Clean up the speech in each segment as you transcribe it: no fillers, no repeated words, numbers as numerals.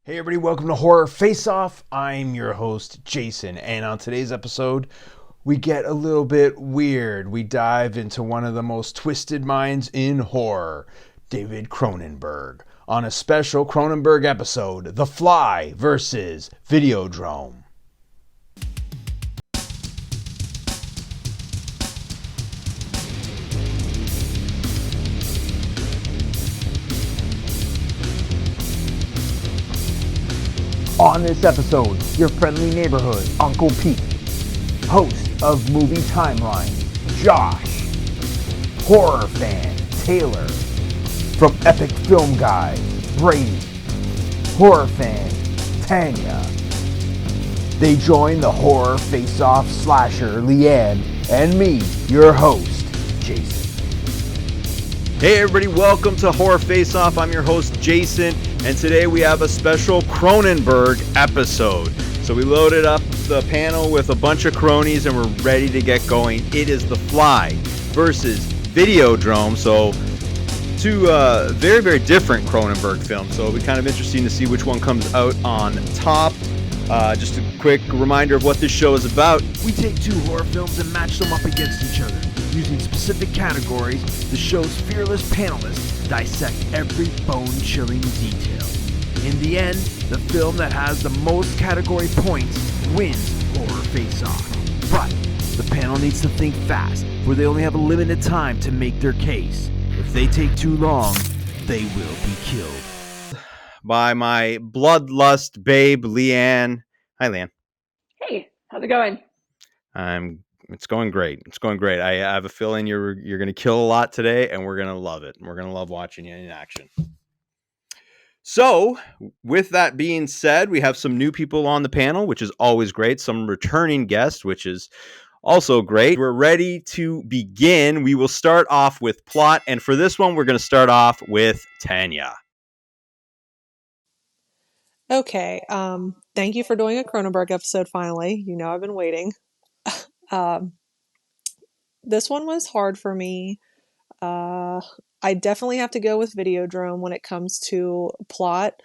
Hey everybody, welcome to Horror Face Off. I'm your host, Jason, and on today's episode, we get a little bit weird. We dive into one of the most twisted minds in horror, David Cronenberg, on a special Cronenberg episode, The Fly versus Videodrome. On this episode, your friendly neighborhood Uncle Pete, host of Movie Timeline, Josh, horror fan Taylor, from Epic Film Guide, Brady, horror fan Tanya. They join the horror face-off slasher Leighanne and me, your host, Jason. Hey everybody, welcome to Horror Face Off. I'm your host, Jason, and today we have a special Cronenberg episode. So we loaded up the panel with a bunch of cronies and we're ready to get going. It is The Fly versus Videodrome. So two very, very different Cronenberg films. So it'll be kind of interesting to see which one comes out on top. Just a quick reminder of what this show is about. We take two horror films and match them up against each other. Using specific categories, the show's fearless panelists dissect every bone-chilling detail. In the end, the film that has the most category points wins Horror Face-Off. But the panel needs to think fast, for they only have a limited time to make their case. If they take too long, they will be killed. By my bloodlust babe, Leighanne. Hi, Leighanne. Hey, how's it going? It's going great. It's going great. I have a feeling you're going to kill a lot today, and we're going to love it. We're going to love watching you in action. So, with that being said, we have some new people on the panel, which is always great. Some returning guests, which is also great. We're ready to begin. We will start off with plot, and for this one, we're going to start off with Tanya. Okay. Thank you for doing a Cronenberg episode finally. You know I've been waiting. This one was hard for me. I definitely have to go with Videodrome when it comes to plot.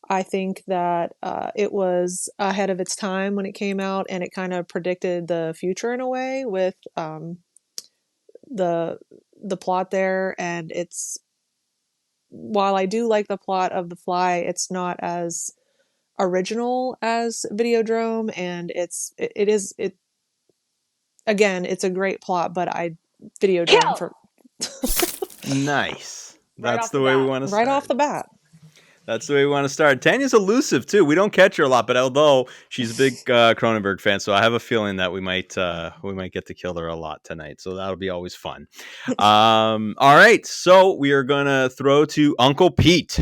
I think that it was ahead of its time when it came out, and it kind of predicted the future in a way with the plot there. And while I do like the plot of The Fly, it's not as original as Videodrome, and again, it's a great plot, but Videodrome for Nice. Right That's off the the way we bat. want to start. right off the bat. That's the way we want to start. Tanya's elusive too. We don't catch her a lot, but although she's a big Cronenberg fan, so I have a feeling that we might get to kill her a lot tonight. So that'll be always fun. All right, so we are gonna throw to Uncle Pete.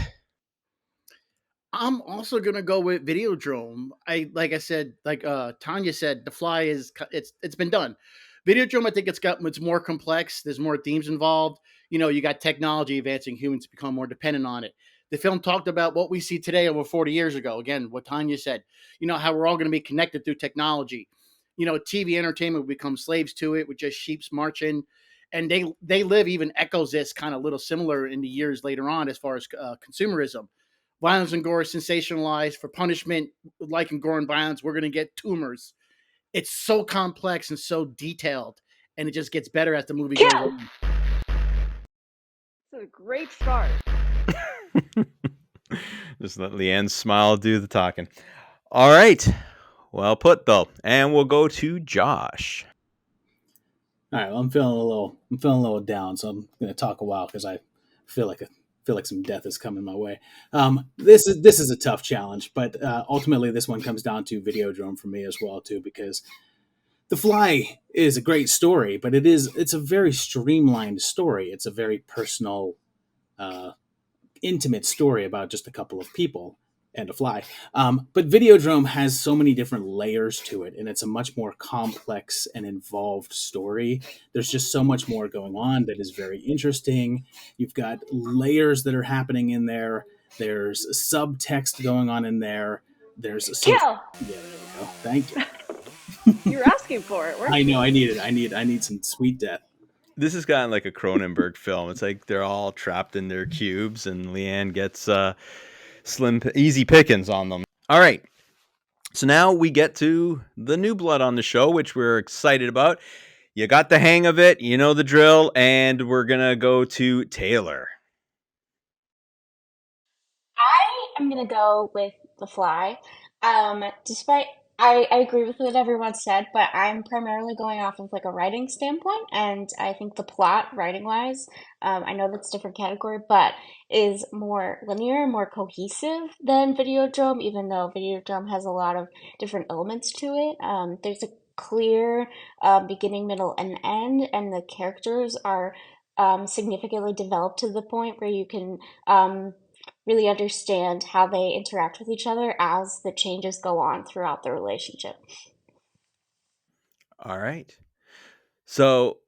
I'm also gonna go with Videodrome. Tanya said, The Fly it's been done. Videodrome, I think it's more complex. There's more themes involved. You know, you got technology advancing, humans become more dependent on it. The film talked about what we see today over 40 years ago. Again, what Tanya said. You know, how we're all going to be connected through technology. You know, TV entertainment will become slaves to it with just sheep's marching. And they live even echoes this kind of little similar in the years later on as far as consumerism. Violence and gore is sensationalized for punishment, like in gore and violence. We're going to get tumors. It's so complex and so detailed, and it just gets better as the movie goes on. It's a great start. Just let Leighanne's smile do the talking. All right. Well put, though. And we'll go to Josh. All right. Well, I'm feeling a little down, so I'm going to talk a while because I feel like some death is coming my way. This is a tough challenge, but ultimately this one comes down to Videodrome for me as well too, because The Fly is a great story, but it's a very streamlined story. It's a very personal, intimate story about just a couple of people and a fly. But Videodrome has so many different layers to it, and it's a much more complex and involved story. There's just so much more going on that is very interesting. You've got layers that are happening in there. There's subtext going on in there. There's Kill! Yeah, there we go. Thank you. You're asking for it. I know. I need it. I need some sweet death. This has gotten like a Cronenberg film. It's like they're all trapped in their cubes, and Leighanne gets easy pickings on them. All right. So now we get to the new blood on the show, which we're excited about. You got the hang of it, you know the drill, and we're gonna go to Taylor. I am gonna go with The Fly. Despite I agree with what everyone said, but I'm primarily going off of like a writing standpoint, and I think the plot, writing wise, I know that's a different category, but is more linear, more cohesive than Videodrome, even though Videodrome has a lot of different elements to it. There's a clear beginning, middle, and end, and the characters are significantly developed to the point where you can really understand how they interact with each other as the changes go on throughout the relationship. All right. So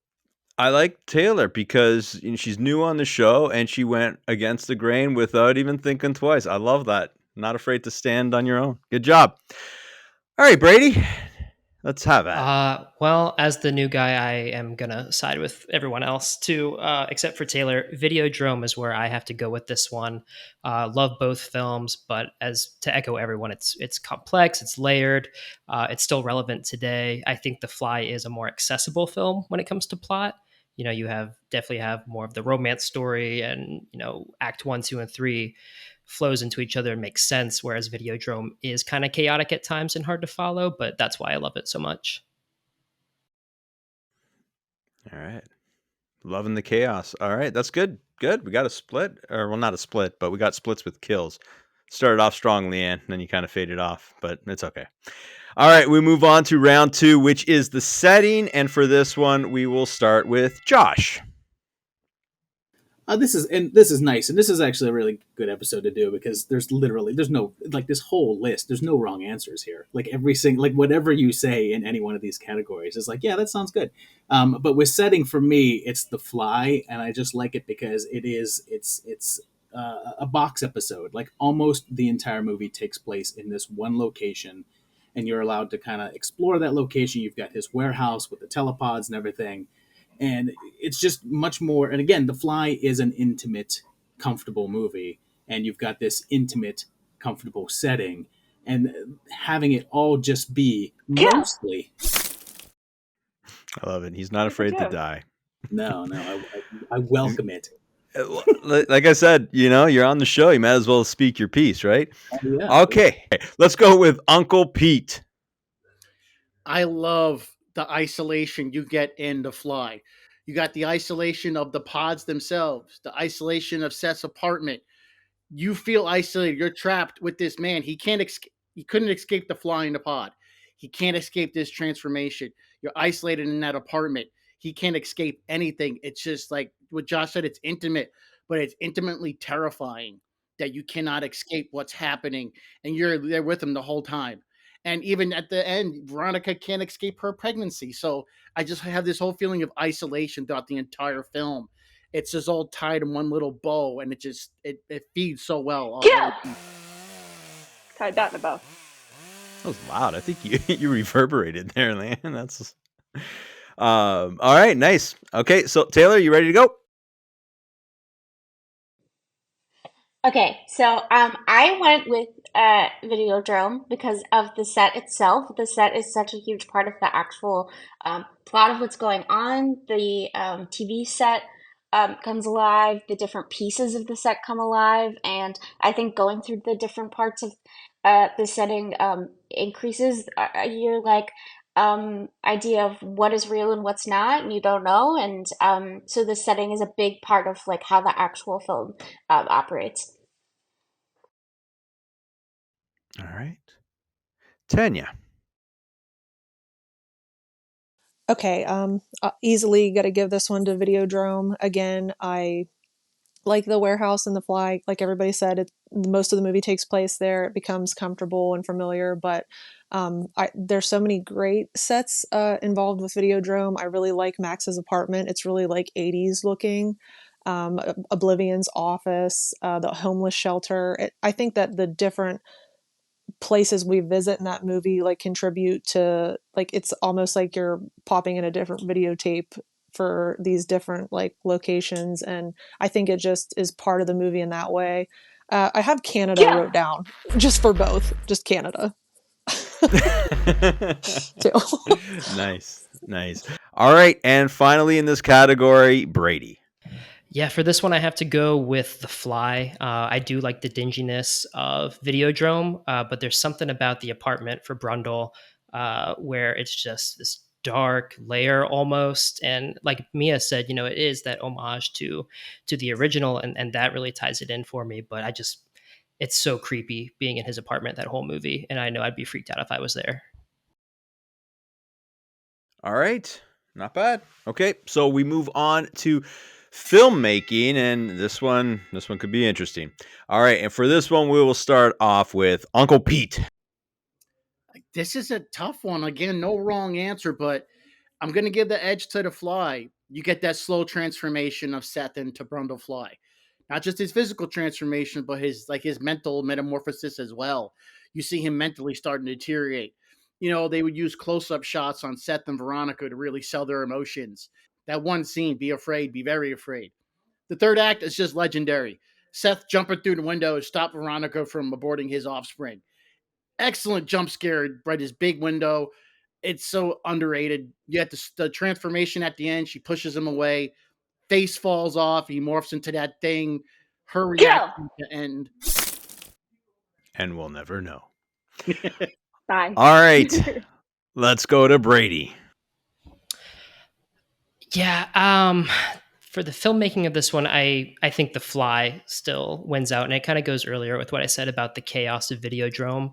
I like Taylor because she's new on the show and she went against the grain without even thinking twice. I love that. Not afraid to stand on your own. Good job. All right, Brady, let's have at it. Well, as the new guy, I am gonna side with everyone else too, except for Taylor. Videodrome is where I have to go with this one. Love both films, but as to echo everyone, it's complex, it's layered, it's still relevant today. I think The Fly is a more accessible film when it comes to plot. You know, you definitely have more of the romance story, and Act 1, 2, and 3 flows into each other and makes sense, whereas Videodrome is kind of chaotic at times and hard to follow, but that's why I love it so much. All right. Loving the chaos. All right, that's good. Good. We got a split, or well, not a split, but we got splits with kills. Started off strong, Leighanne, and then you kind of faded off, but it's okay. All right, we move on to round 2, which is the setting, and for this one, we will start with Josh. This is nice, and this is actually a really good episode to do because there's no like this whole list. There's no wrong answers here. Like every single whatever you say in any one of these categories is like, yeah, that sounds good. But with setting for me, it's The Fly, and I just like it because it's a box episode. Like almost the entire movie takes place in this one location, and you're allowed to kind of explore that location. You've got his warehouse with the telepods and everything. And it's just much more. And again, The Fly is an intimate, comfortable movie, and you've got this intimate, comfortable setting, and having it all just be Yeah. mostly. I love it. He's not afraid to die. No, I welcome it. Like I said, you're on the show. You might as well speak your piece, right? Yeah. Okay, let's go with Uncle Pete. I love the isolation you get in The Fly. You got the isolation of the pods themselves, the isolation of Seth's apartment. You feel isolated. You're trapped with this man. He couldn't escape the fly in the pod. He can't escape this transformation. You're isolated in that apartment. He can't escape anything. It's just like what Josh said, it's intimate, but it's intimately terrifying that you cannot escape what's happening and you're there with him the whole time. And even at the end, Veronica can't escape her pregnancy. So I just have this whole feeling of isolation throughout the entire film. It's just all tied in one little bow, and it feeds so well. Yeah. Tied that in a bow. That was loud. I think you reverberated there, Leighanne. That's all right. Nice. Okay, so Taylor, you ready to go? Okay, so I went with Videodrome because of the set itself. The set is such a huge part of the actual plot of what's going on. The TV set comes alive, the different pieces of the set come alive, and I think going through the different parts of the setting increases your idea of what is real and what's not, and you don't know. And so the setting is a big part of like how the actual film operates. All right. Tanya. Okay, easily got to give this one to Videodrome. Again, I like the warehouse and The Fly. Like everybody said, most of the movie takes place there. It becomes comfortable and familiar, but there's so many great sets involved with Videodrome. I really like Max's apartment. It's really like 80s looking. Oblivion's office, the homeless shelter. I think that the different places we visit in that movie like contribute to, like, it's almost like you're popping in a different videotape for these different like locations, and I think it just is part of the movie in that way. I have Canada wrote down just for both, just Canada. Too. Nice. All right, and finally in this category, Brady. Yeah, for this one, I have to go with The Fly. I do like the dinginess of Videodrome, but there's something about the apartment for Brundle where it's just this dark layer almost. And like Mia said, it is that homage to the original, and that really ties it in for me. But it's so creepy being in his apartment that whole movie, and I know I'd be freaked out if I was there. All right, not bad. Okay, so we move on to filmmaking, and this one could be interesting. All right, and for this one, we will start off with Uncle Pete. This is a tough one. Again, no wrong answer, but I'm going to give the edge to The Fly. You get that slow transformation of Seth into Brundle Fly. Not just his physical transformation, but his mental metamorphosis as well. You see him mentally starting to deteriorate. They would use close-up shots on Seth and Veronica to really sell their emotions. That one scene, be afraid, be very afraid. The third act is just legendary. Seth jumping through the window to stop Veronica from aborting his offspring. Excellent jump scare right his big window. It's so underrated. You have the transformation at the end. She pushes him away. Face falls off. He morphs into that thing. Her reaction to end. And we'll never know. Bye. All right, let's go to Brady. Yeah, for the filmmaking of this one, I think The Fly still wins out, and it kind of goes earlier with what I said about the chaos of Videodrome.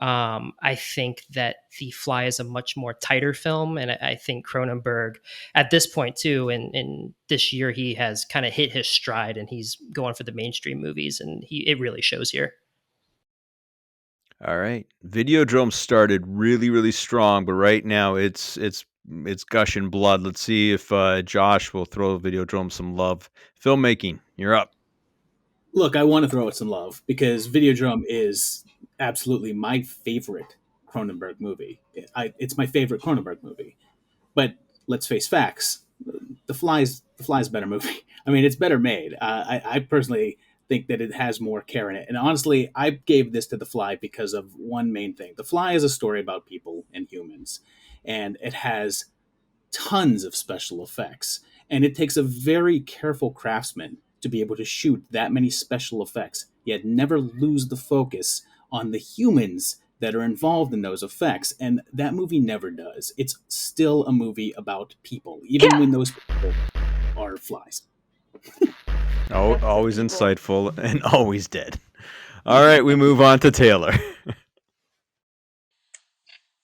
I think that The Fly is a much more tighter film, and I think Cronenberg, at this point too, in this year, he has kind of hit his stride, and he's going for the mainstream movies, and it really shows here. All right, Videodrome started really, really strong, but right now it's gushing blood. Let's see if Josh will throw Videodrome some love. Filmmaking, you're up. Look, I want to throw it some love because Videodrome is absolutely my favorite Cronenberg movie. It's my favorite Cronenberg movie. But let's face facts. The Fly's a better movie. I mean, it's better made. I personally think that it has more care in it. And honestly, I gave this to The Fly because of one main thing. The Fly is a story about people and humans, and it has tons of special effects. And it takes a very careful craftsman to be able to shoot that many special effects, yet never lose the focus on the humans that are involved in those effects. And that movie never does. It's still a movie about people, even when those people are flies. Oh, That's the always people. insightful and always dead. All right, we move on to Taylor.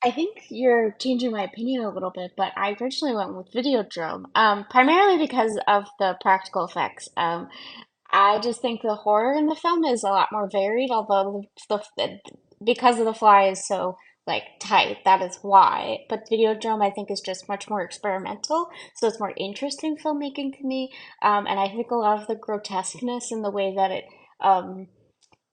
I think you're changing my opinion a little bit, but I originally went with Videodrome, primarily because of the practical effects. I just think the horror in the film is a lot more varied, although because of the fly is so like tight, that is why. But Videodrome, I think, is just much more experimental, so it's more interesting filmmaking to me. And I think a lot of the grotesqueness in the way that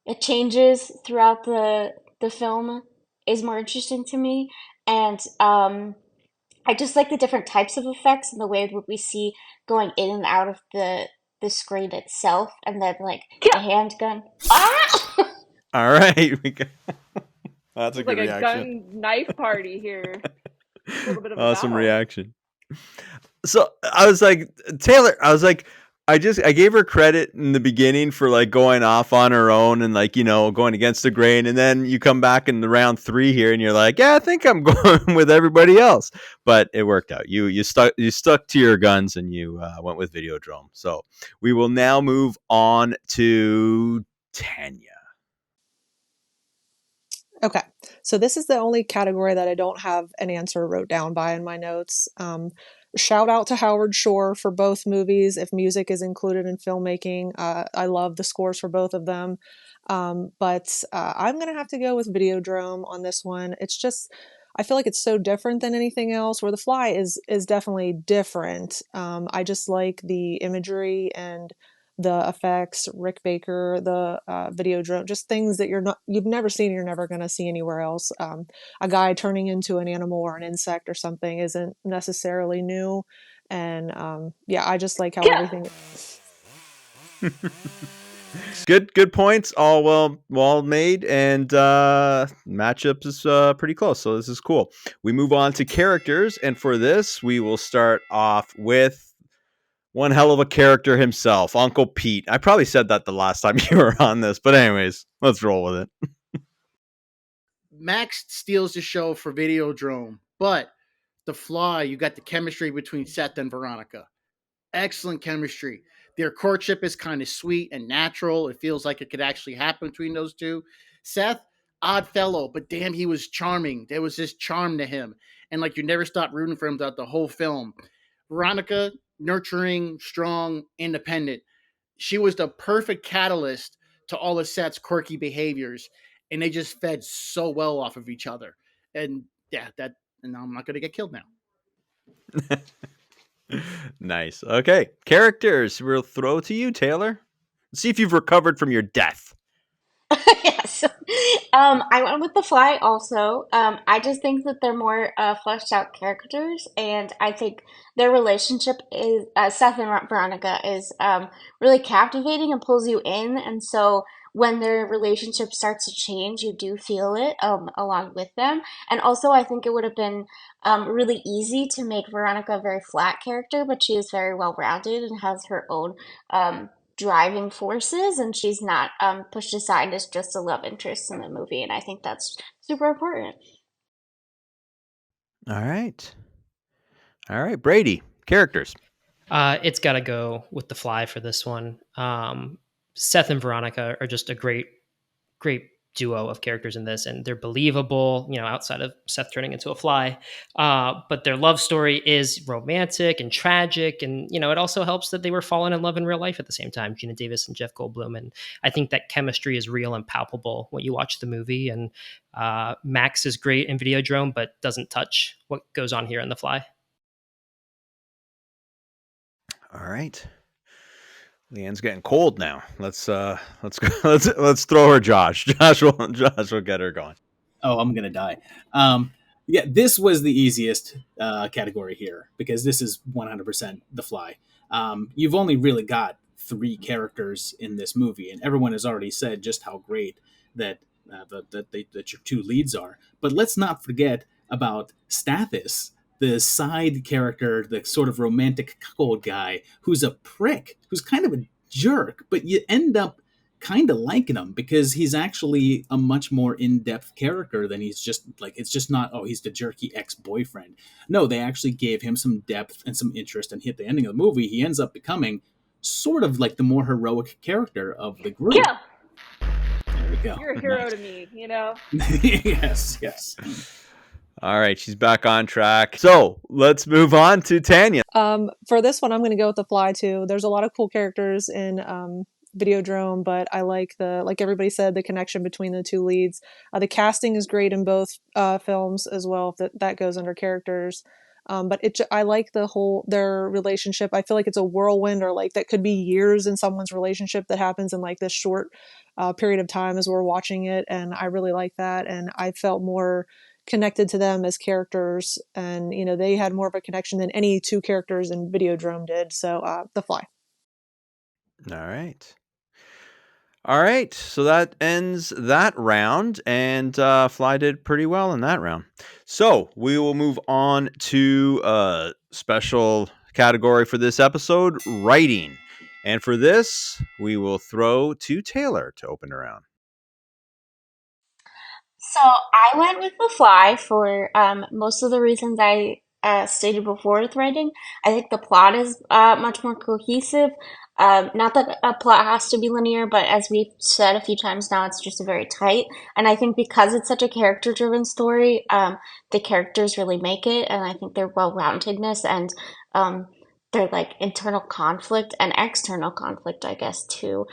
it changes throughout the film is more interesting to me. And I just like the different types of effects and the way that we see going in and out of the screen itself, and then like the handgun. Ah! All right. That's a It's good like a reaction. gun knife party here. A little bit of a Awesome battle. reaction. So I was like, Taylor, I gave her credit in the beginning for like going off on her own and like, going against the grain. And then you come back in the round 3 here and you're like, yeah, I think I'm going with everybody else. But it worked out. You stuck to your guns and you went with Videodrome. So we will now move on to Tanya. Okay, so this is the only category that I don't have an answer wrote down by in my notes. Shout out to Howard Shore for both movies. If music is included in filmmaking, I love the scores for both of them. But I'm gonna have to go with Videodrome on this one. It's just I feel like it's so different than anything else. Where The Fly is definitely different. I just like the imagery and the effects, Rick Baker, the Videodrome, just things that you've never seen, you're never going to see anywhere else. A guy turning into an animal or an insect or something isn't necessarily new. And yeah, I just like how everything. Good points. All well made, and matchup is pretty close. So this is cool. We move on to characters, and for this, we will start off with one hell of a character himself, Uncle Pete. I probably said that the last time you were on this, but anyways, let's roll with it. Max steals the show for Videodrome, but The Fly, you got the chemistry between Seth and Veronica. Excellent chemistry. Their courtship is kind of sweet and natural. It feels like it could actually happen between those two. Seth, odd fellow, but damn, he was charming. There was this charm to him. And like you never stop rooting for him throughout the whole film. Veronica, nurturing, strong, independent. She was the perfect catalyst to all of Seth's quirky behaviors. And they just fed so well off of each other. And yeah, and I'm not going to get killed now. Nice. Okay, characters. We'll throw to you, Taylor. See if you've recovered from your death. Yes. I went with The Fly also. I just think that they're more fleshed out characters, and I think their relationship is Seth and Veronica is really captivating and pulls you in. And so when their relationship starts to change, you do feel it along with them. And also, I think it would have been really easy to make Veronica a very flat character, but she is very well rounded and has her own driving forces, and she's not pushed aside as just a love interest in the movie, and I think that's super important. All right, Brady, characters. It's got to go with The Fly for this one. Seth and Veronica are just a great duo of characters in this, and they're believable, outside of Seth turning into a fly. But their love story is romantic and tragic, and it also helps that they were falling in love in real life at the same time, Gina Davis and Jeff Goldblum. And I think that chemistry is real and palpable when you watch the movie. And Max is great in Videodrome, but doesn't touch what goes on here in The Fly. All right. Leighanne's getting cold now. Let's go. Let's throw her Josh. Josh will get her going. Oh, I'm gonna die. Yeah, this was the easiest category here because this is 100% The Fly. You've only really got 3 characters in this movie, and everyone has already said just how great that your 2 leads are. But let's not forget about Stathis, the side character, the sort of romantic cuckold guy who's a prick, who's kind of a jerk, but you end up kind of liking him because he's actually a much more in-depth character than he's just like, it's just not, oh, he's the jerky ex-boyfriend. No, they actually gave him some depth and some interest, and at the ending of the movie, he ends up becoming sort of like the more heroic character of the group. Yeah. There we go. You're a hero to me, Yes. All right, she's back on track. So let's move on to Tanya. For this one, I'm going to go with The Fly too. There's a lot of cool characters in Videodrome, but I like like everybody said, the connection between the 2 leads. The casting is great in both films as well. That goes under characters. But I like their relationship. I feel like it's a whirlwind, or like that could be years in someone's relationship that happens in like this short period of time as we're watching it, and I really like that. And I felt more connected to them as characters, and they had more of a connection than any 2 characters in Videodrome did. So The Fly. All right, so that ends that round, and Fly did pretty well in that round. So we will move on to a special category for this episode, writing. And for this, we will throw to Taylor to open the round. So I went with The Fly for most of the reasons I stated before with writing. I think the plot is much more cohesive. Not that a plot has to be linear, but as we've said a few times now, it's just very tight. And I think because it's such a character-driven story, the characters really make it, and I think their well-roundedness and their like internal conflict and external conflict, I guess, too.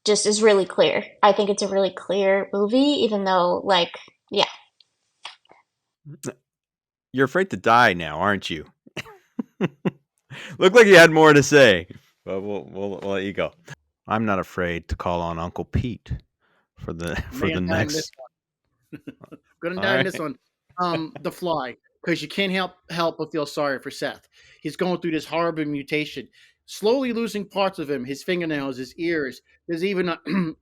Just is really clear. I think it's a really clear movie, even though, yeah. You're afraid to die now, aren't you? Looked like you had more to say, but we'll let you go. I'm not afraid to call on Uncle Pete for the next. Gonna die in this one. The Fly, because you can't help but feel sorry for Seth. He's going through this horrible mutation. slowly losing parts of him, his fingernails, his ears. There's even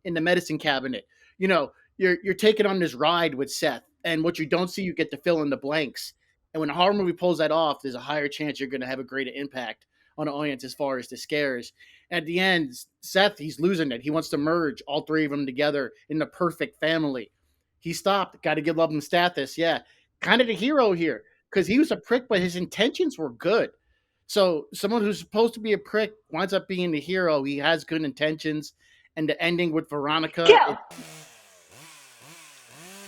in the medicine cabinet. You know, you're taking on this ride with Seth, and what you don't see, you get to fill in the blanks. And when a horror movie pulls that off, there's a higher chance you're going to have a greater impact on the audience as far as the scares. At the end, Seth, he's losing it. He wants to merge all three of them together in the perfect family. He stopped. Got to give love and status. Yeah, kind of the hero here because he was a prick, but his intentions were good. So someone who's supposed to be a prick winds up being the hero. He has good intentions, and the ending with Veronica. Kill.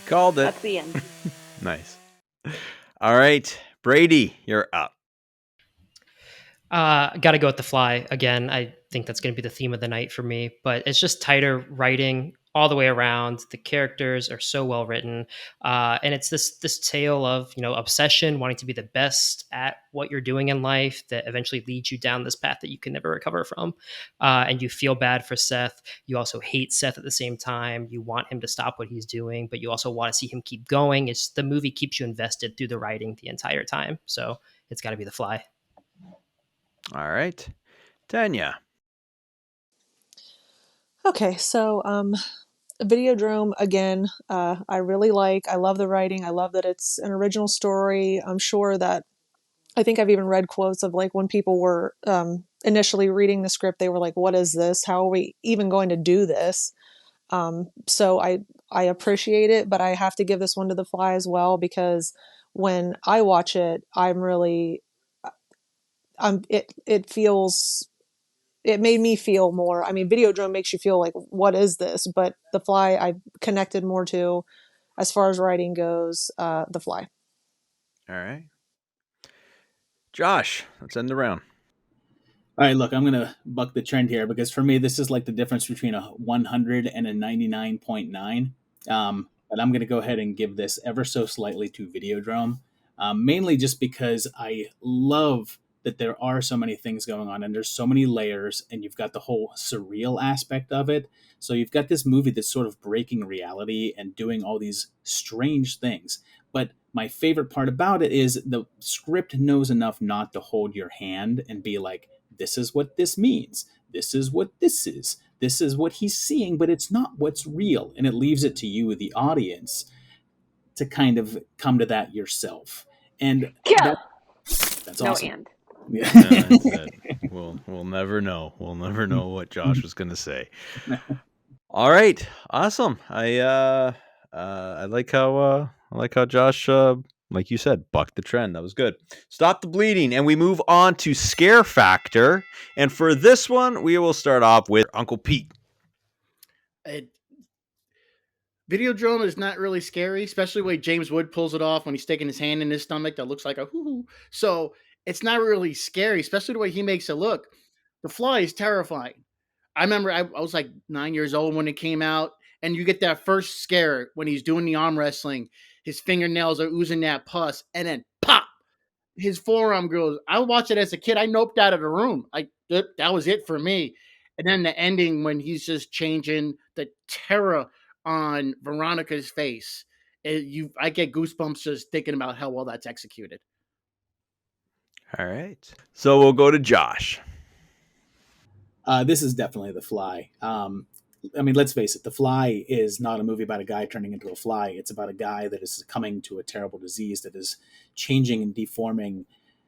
Called it. That's the end. Nice. All right, Brady, you're up. Got to go with The Fly again. I think that's going to be the theme of the night for me. But it's just tighter writing all the way around. The characters are so well written, and it's this tale of obsession, wanting to be the best at what you're doing in life, that eventually leads you down this path that you can never recover from. And you feel bad for Seth. You also hate Seth at the same time. You want him to stop what he's doing, but you also want to see him keep going. It's the movie keeps you invested through the writing the entire time. So it's got to be The Fly. All right, Tanya. Okay, so Videodrome again. I really I love the writing. I love that it's an original story. I'm sure that I think I've even read quotes of like when people were initially reading the script, they were like, "What is this? How are we even going to do this?" So I appreciate it, but I have to give this one to The Fly as well because when I watch it, it feels. It made me feel more. I mean, Videodrome makes you feel like, what is this? But The Fly, I connected more to, as far as writing goes, The Fly. All right, Josh. Let's end the round. All right, look, I'm going to buck the trend here because for me, this is like the difference between a 100 and a 99.9. But I'm going to go ahead and give this ever so slightly to Videodrome, mainly just because I love that there are so many things going on and there's so many layers and you've got the whole surreal aspect of it. So you've got this movie that's sort of breaking reality and doing all these strange things. But my favorite part about it is the script knows enough not to hold your hand and be like, this is what this means. This is what this is. This is what he's seeing, but it's not what's real. And it leaves it to you, the audience, to kind of come to that yourself. And Kill. that's No awesome. and. Yeah, that's it. We'll never know. We'll never know what Josh was going to say. All right, awesome. I like how Josh, like you said, bucked the trend. That was good. Stop the bleeding, and we move on to scare factor. And for this one, we will start off with Uncle Pete. Videodrome is not really scary, especially the way James Wood pulls it off when he's sticking his hand in his stomach that looks like a hoo-hoo. So it's not really scary, especially the way he makes it look. The Fly is terrifying. I remember I was like 9 years old when it came out, and you get that first scare when he's doing the arm wrestling. His fingernails are oozing that pus, and then pop, his forearm goes. I watched it as a kid. I noped out of the room. That was it for me. And then the ending when he's just changing the terror on Veronica's face. I get goosebumps just thinking about how well that's executed. All right. So we'll go to Josh. This is definitely The Fly. I mean, let's face it, The Fly is not a movie about a guy turning into a fly. It's about a guy that is succumbing to a terrible disease that is changing and deforming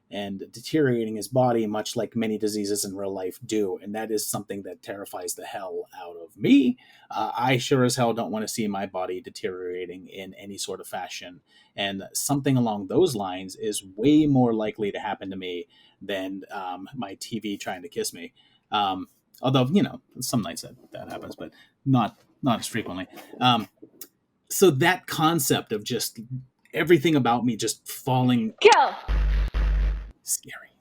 and deteriorating his body, much like many diseases in real life do. And that is something that terrifies the hell out of me. I sure as hell don't want to see my body deteriorating in any sort of fashion. And something along those lines is way more likely to happen to me than my TV trying to kiss me. Although, some nights that happens, but not as frequently. So that concept of just everything about me just falling... Kill. Scary.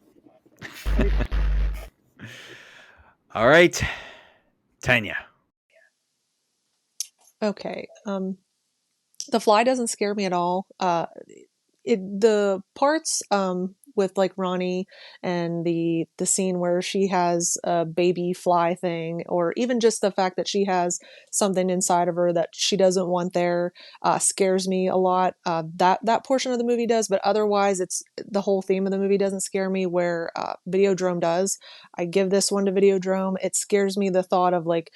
All right, Tanya. Okay. The Fly doesn't scare me at all. The parts with like Ronnie and the scene where she has a baby fly thing, or even just the fact that she has something inside of her that she doesn't want there, scares me a lot. That portion of the movie does, but otherwise, it's the whole theme of the movie doesn't scare me. Where Videodrome does. I give this one to Videodrome. It scares me the thought of like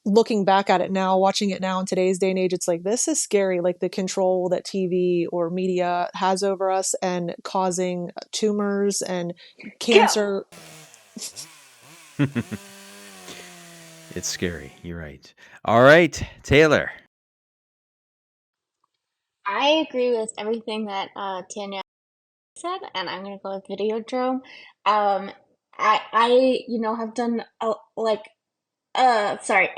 looking back at it now, watching it now in today's day and age, it's like, this is scary. Like the control that TV or media has over us and causing tumors and cancer. It's scary. You're right. All right, Taylor. I agree with everything that Tanya said, and I'm gonna go with Videodrome. I have done sorry.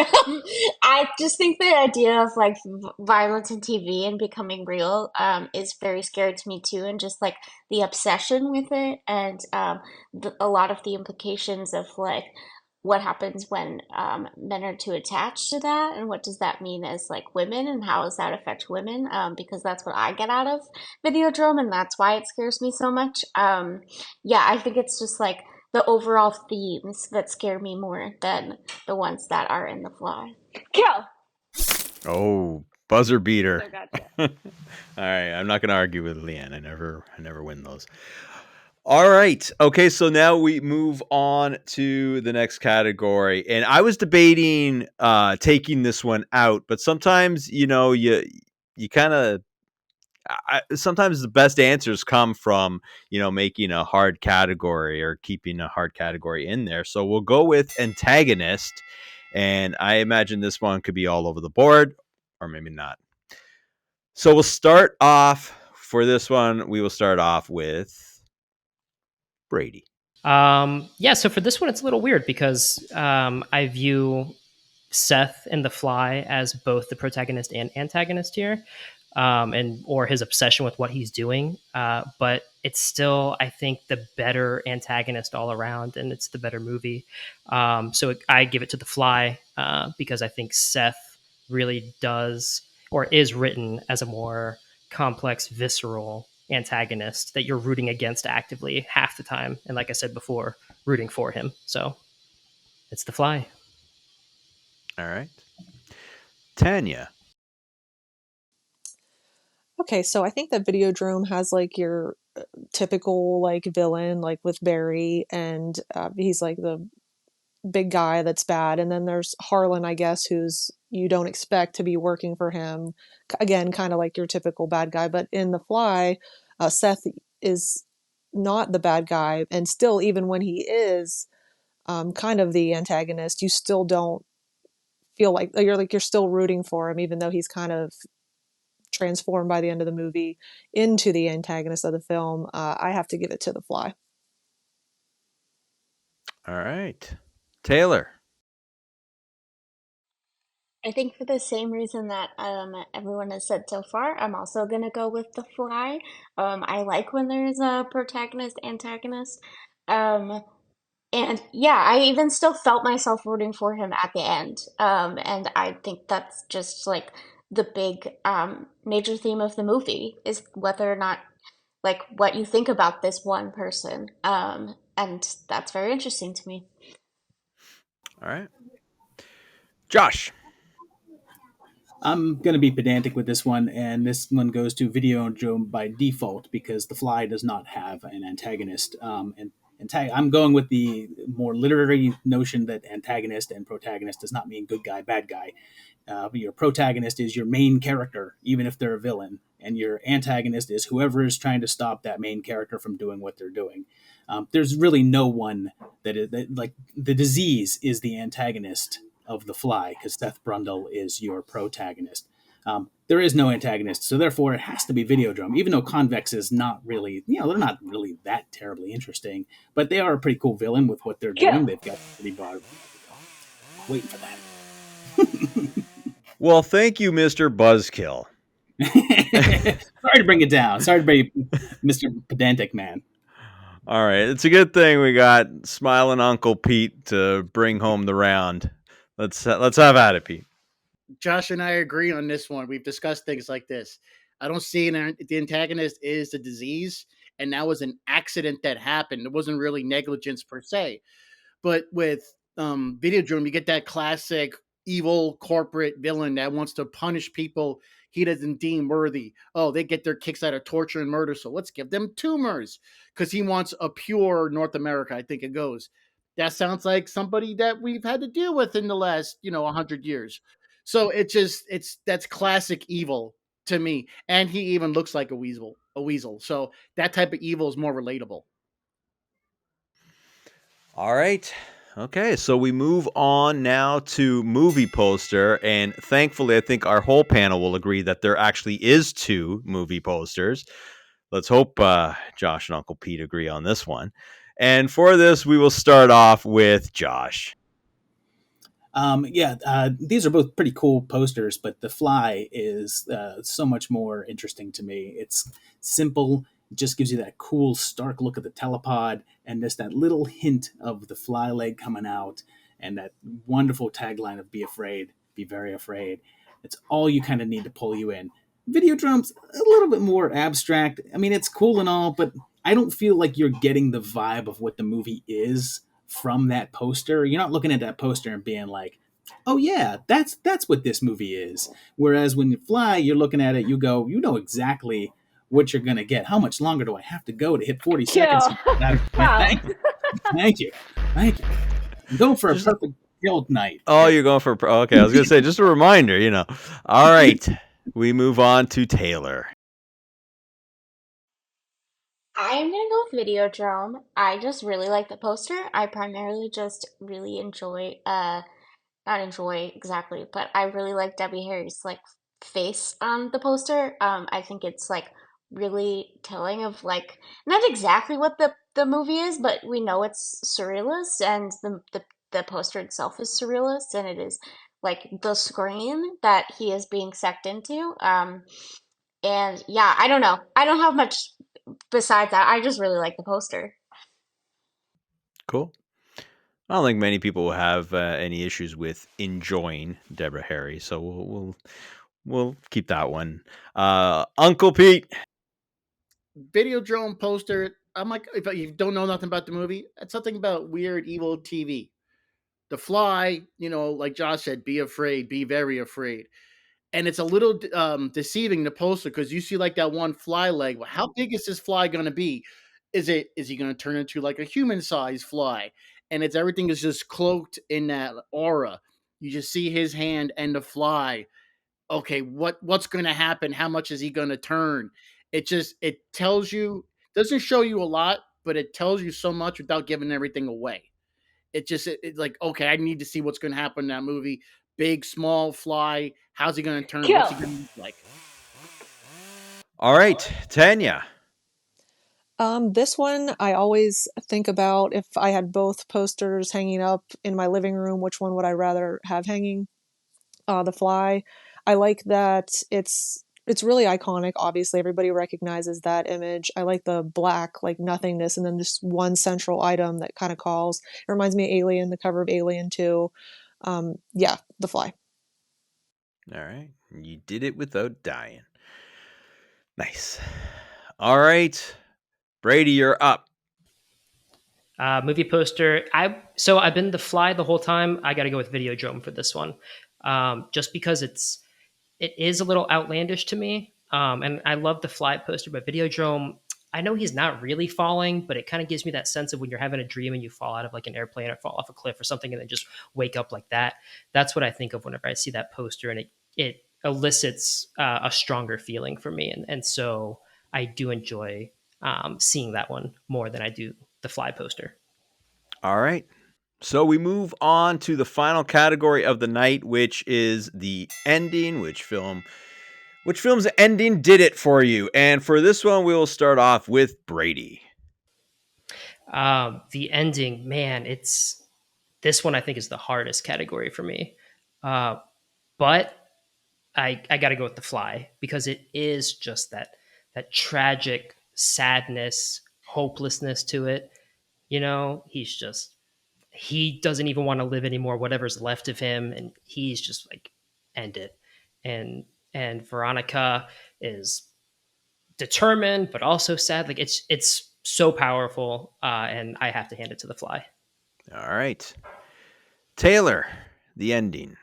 I just think the idea of like violence in TV and becoming real is very scary to me too, and just like the obsession with it, and a lot of the implications of like what happens when men are too attached to that, and what does that mean as like women, and how does that affect women? Because that's what I get out of Videodrome, and that's why it scares me so much. Yeah, I think it's just like the overall themes that scare me more than the ones that are in The Fly. Kill. Oh, buzzer beater. So gotcha. All right, I'm not going to argue with Leighanne. I never win those. All right. Okay, so now we move on to the next category. And I was debating taking this one out, but sometimes, you kind of sometimes the best answers come from, making a hard category or keeping a hard category in there. So we'll go with antagonist. And I imagine this one could be all over the board, or maybe not. So we'll start off for this one. We will start off with Brady. Yeah, so for this one, it's a little weird because I view Seth in The Fly as both the protagonist and antagonist here, or his obsession with what he's doing. But it's still, I think, the better antagonist all around, and it's the better movie. So I give it to The Fly because I think Seth really does, or is written as a more complex, visceral antagonist that you're rooting against actively half the time. And like I said before, rooting for him. So it's The Fly. All right. Tanya. Okay, so I think that Videodrome has like your typical like villain, like with Barry, and he's like the big guy that's bad, and then there's Harlan, I guess, who's you don't expect to be working for him. Again, kind of like your typical bad guy, but in The Fly, Seth is not the bad guy, and still, even when he is kind of the antagonist, you still don't feel like you're still rooting for him, even though he's kind of transformed by the end of the movie into the antagonist of the film. I have to give it to The Fly. All right. Taylor. I think for the same reason that everyone has said so far, I'm also gonna go with The Fly. I like when there's a protagonist, antagonist. And yeah, I even still felt myself rooting for him at the end. And I think that's just like the big major theme of the movie is whether or not like what you think about this one person. And that's very interesting to me. All right. Josh. I'm going to be pedantic with this one, and this one goes to Videodrome by default because The Fly does not have an antagonist. I'm going with the more literary notion that antagonist and protagonist does not mean good guy, bad guy. Your protagonist is your main character, even if they're a villain, and your antagonist is whoever is trying to stop that main character from doing what they're doing. There's really no one like the disease is the antagonist of The Fly because Seth Brundle is your protagonist. There is no antagonist, so therefore it has to be Videodrome, even though Convex is not really, they're not really that terribly interesting, but they are a pretty cool villain with what they're doing. They've got pretty broad. Waiting for that. Well, thank you, Mr. Buzzkill. Sorry to bring it down. Sorry to be Mr. Pedantic Man. All right. It's a good thing we got smiling Uncle Pete to bring home the round. Let's have at it, Pete. Josh and I agree on this one. We've discussed things like this. I don't see the antagonist is the disease. and that was an accident that happened. It wasn't really negligence per se. But with Videodrome, you get that classic evil corporate villain that wants to punish people he doesn't deem worthy. Oh, they get their kicks out of torture and murder, so let's give them tumors because he wants a pure North America. I think it goes. That sounds like somebody that we've had to deal with in the last 100 years. So it's that's classic evil to me, and he even looks like a weasel. A weasel. So that type of evil is more relatable. All right. Okay, so we move on now to movie poster, and thankfully, I think our whole panel will agree that there actually is two movie posters. Let's hope Josh and Uncle Pete agree on this one. And for this, we will start off with Josh. These are both pretty cool posters, but The Fly is so much more interesting to me. It's simple, it just gives you that cool, stark look of the telepod, and just that little hint of the fly leg coming out, and that wonderful tagline of "Be afraid, be very afraid." It's all you kind of need to pull you in. Videodrome's a little bit more abstract. I mean, it's cool and all, but I don't feel like you're getting the vibe of what the movie is from that poster. You're not looking at that poster and being like, "Oh yeah, that's what this movie is." Whereas when you Fly, you're looking at it, you go, you know exactly what you're gonna get. How much longer do I have to go to hit 40 seconds? Kill. Wow. Thank you, thank you, thank you. I'm going for a perfect guild night. Oh, you're going for okay. I was gonna say just a reminder. All right, we move on to Taylor. I'm gonna go with Videodrome. I just really like the poster. I primarily just really enjoy not enjoy exactly, but I really like Debbie Harry's like face on the poster. I think it's like really telling of like not exactly what the movie is, but we know it's surrealist, and the poster itself is surrealist, and it is like the screen that he is being sucked into. And yeah, I don't know. I don't have much besides that. I just really like the poster. Cool. I don't think many people will have any issues with enjoying Deborah Harry, so we'll keep that one. Uncle Pete. Videodrome poster. I'm like, if you don't know nothing about the movie, it's something about weird, evil TV. The Fly, like Josh said, be afraid, be very afraid. And it's a little deceiving, the poster, because you see like that one fly leg. Well, how big is this fly going to be? Is he going to turn into like a human sized fly? And it's everything is just cloaked in that aura. You just see his hand and the fly. Okay, what's going to happen? How much is he going to turn? It tells you, doesn't show you a lot, but it tells you so much without giving everything away. It's like, okay, I need to see what's going to happen in that movie. Big, small, fly. How's he going to turn? What's Kill. he going to look like? All right, Tanya. This one I always think about if I had both posters hanging up in my living room, which one would I rather have hanging? The Fly. I like that it's really iconic. Obviously, everybody recognizes that image. I like the black, like nothingness, and then just one central item that kind of calls. It reminds me of Alien, the cover of Alien 2. Yeah, The Fly. All right, you did it without dying. Nice. All right, Brady, you're up. Movie poster. I've been The Fly the whole time. I got to go with Videodrome for this one, just because it is a little outlandish to me. And I love The Fly poster, but Videodrome. I know he's not really falling, but it kind of gives me that sense of when you're having a dream and you fall out of like an airplane or fall off a cliff or something, and then just wake up like that. That's what I think of whenever I see that poster, and it elicits a stronger feeling for me, and so I do enjoy seeing that one more than I do the Fly poster. All right. So we move on to the final category of the night, which is the ending. Which film's ending did it for you? And for this one, we will start off with Brady. The ending, man, it's this one I think is the hardest category for me. But I got to go with The Fly because it is just that tragic sadness, hopelessness to it. He doesn't even want to live anymore, whatever's left of him, and he's just like end it. And Veronica is determined but also sad. Like it's so powerful, and I have to hand it to The Fly. All right. Taylor, the ending.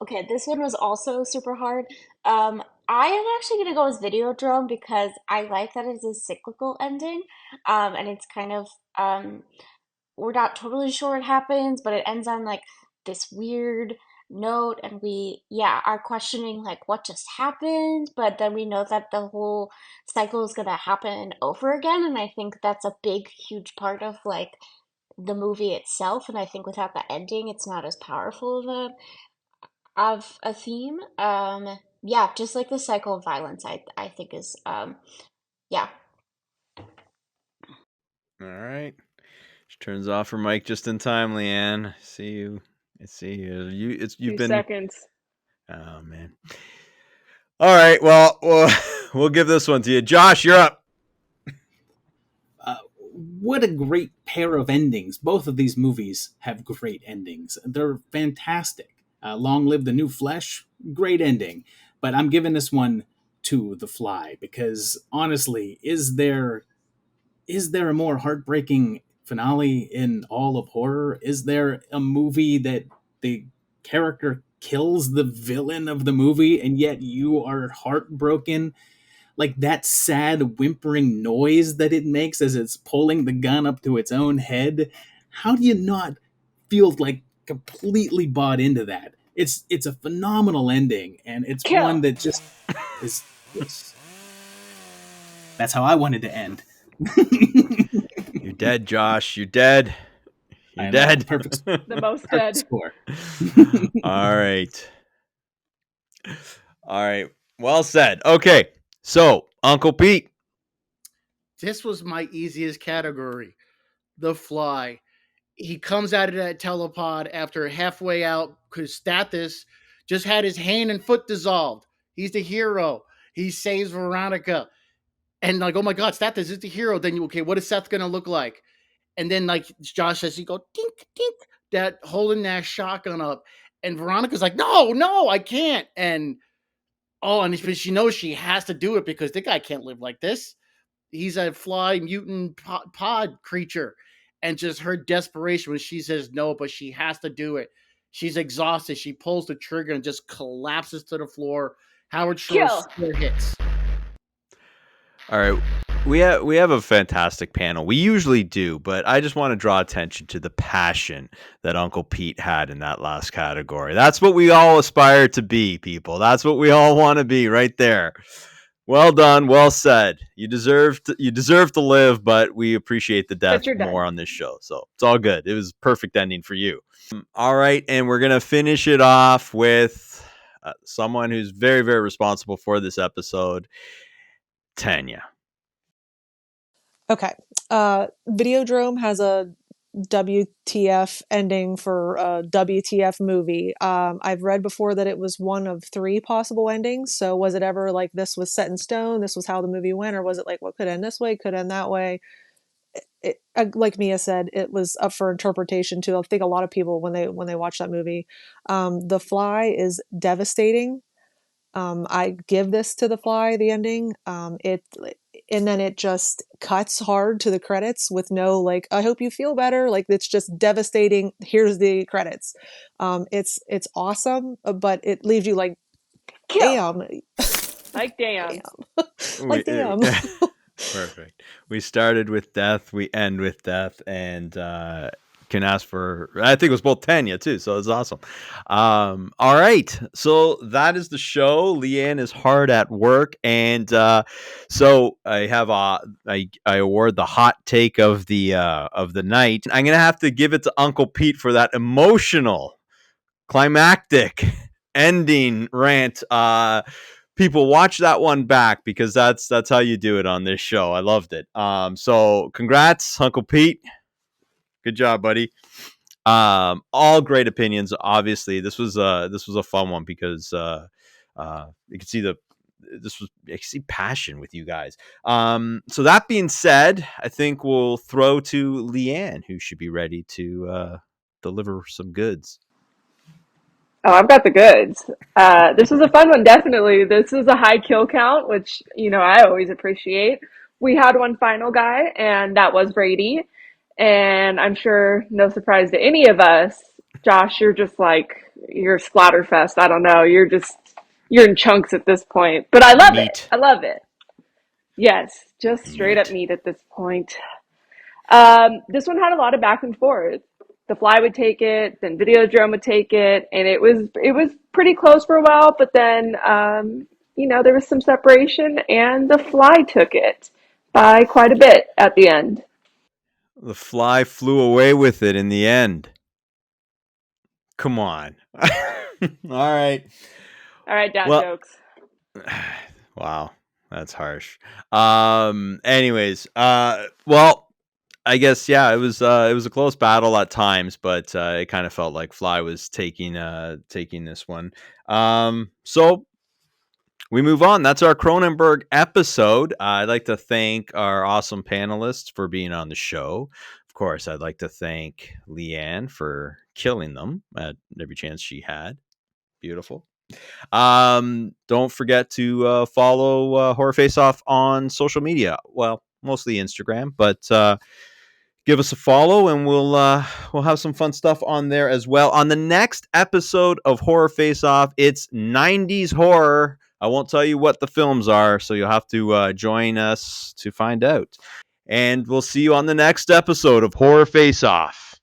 Okay, this one was also super hard. I am actually gonna go with Videodrome because I like that it's a cyclical ending. And it's kind of we're not totally sure what happens, but it ends on like this weird note, and we, yeah, are questioning like what just happened, but then we know that the whole cycle is gonna happen over again, and I think that's a big, huge part of like the movie itself, and I think without the ending, it's not as powerful of a theme. Yeah, just like the cycle of violence, I think is yeah. All right. She turns off her mic just in time, Leighanne. I see you. I see you. You've 2 been. seconds. Oh man. All right. Well, we'll give this one to you, Josh. You're up. What a great pair of endings. Both of these movies have great endings. They're fantastic. Long Live the New Flesh, great ending. But I'm giving this one to The Fly because honestly, is there a more heartbreaking finale in all of horror? Is there a movie that the character kills the villain of the movie and yet you are heartbroken? Like that sad whimpering noise that it makes as it's pulling the gun up to its own head. How do you not feel like completely bought into that? It's a phenomenal ending, and it's Kill. one that just is. That's how I wanted to end. You're dead, Josh. You're dead. You're I know, dead. perfect The most perfect dead. score. All right. All right. Well said. Okay. So, Uncle Pete. This was my easiest category. The Fly. He comes out of that telepod after halfway out because Stathis just had his hand and foot dissolved. He's the hero. He saves Veronica. And like, oh my God, Stathis is the hero. Then you, okay, what is Seth gonna look like? And then like Josh says, you go tink tink, that holding that shotgun up. And Veronica's like, no, I can't. And and she knows she has to do it because the guy can't live like this. He's a fly mutant pod creature. And just her desperation when she says no, but she has to do it. She's exhausted. She pulls the trigger and just collapses to the floor. Howard Shore's Kill. score hits. All right. We have a fantastic panel. We usually do, but I just want to draw attention to the passion that Uncle Pete had in that last category. That's what we all aspire to be, people. That's what we all want to be right there. Well done, well said. You deserve to live, but we appreciate the death But you're dead. more on this show. So it's all good. It was a perfect ending for you. All right, and we're gonna finish it off with someone who's very, very responsible for this episode, Tanya. Okay. Videodrome has a WTF ending for a WTF movie. I've read before that it was one of 3 possible endings. So was it ever like this was set in stone? This was how the movie went, or was it like what could end this way, could end that way? Like Mia said, it was up for interpretation too. I think a lot of people when they watch that movie, The Fly is devastating. I give this to The Fly, the ending. And then it just cuts hard to the credits with no like, I hope you feel better. Like it's just devastating. Here's the credits. It's awesome, but it leaves you like, Kill. damn, Like damn. like damn. Perfect. We started with death, we end with death, and can ask for, I think it was both Tanya too, so it's awesome. All right, so that is the show. Leighanne is hard at work, and so I have I award the hot take of the night. I'm gonna have to give it to Uncle Pete for that emotional, climactic ending rant. People, watch that one back because that's how you do it on this show. I loved it. So congrats, Uncle Pete. Good job, buddy. All great opinions. Obviously, this was a fun one because you can see I can see passion with you guys. So that being said, I think we'll throw to Leighanne, who should be ready to deliver some goods. Oh, I've got the goods. This was a fun one, definitely. This is a high kill count, which, I always appreciate. We had one final guy, and that was Brady. And I'm sure no surprise to any of us, Josh, you're just like, you're splatterfest. I don't know. You're in chunks at this point. But I love it. Meat. I love it. Yes, just straight up Meat. meat at this point. This one had a lot of back and forth. The Fly would take it, then Videodrome would take it, and it was pretty close for a while. But then, there was some separation, and the Fly took it by quite a bit at the end. The Fly flew away with it in the end. Come on. All right. All right, dad Well, jokes. wow, that's harsh. Anyways, well, I guess it was a close battle at times, but it kind of felt like Fly was taking this one. So we move on. That's our Cronenberg episode. I'd like to thank our awesome panelists for being on the show. Of course, I'd like to thank Leighanne for killing them at every chance she had. Beautiful. Don't forget to follow Horror Face Off on social media. Well, mostly Instagram, but give us a follow, and we'll have some fun stuff on there as well. On the next episode of Horror Face Off, it's 90s horror. I won't tell you what the films are, so you'll have to join us to find out. And we'll see you on the next episode of Horror Face Off.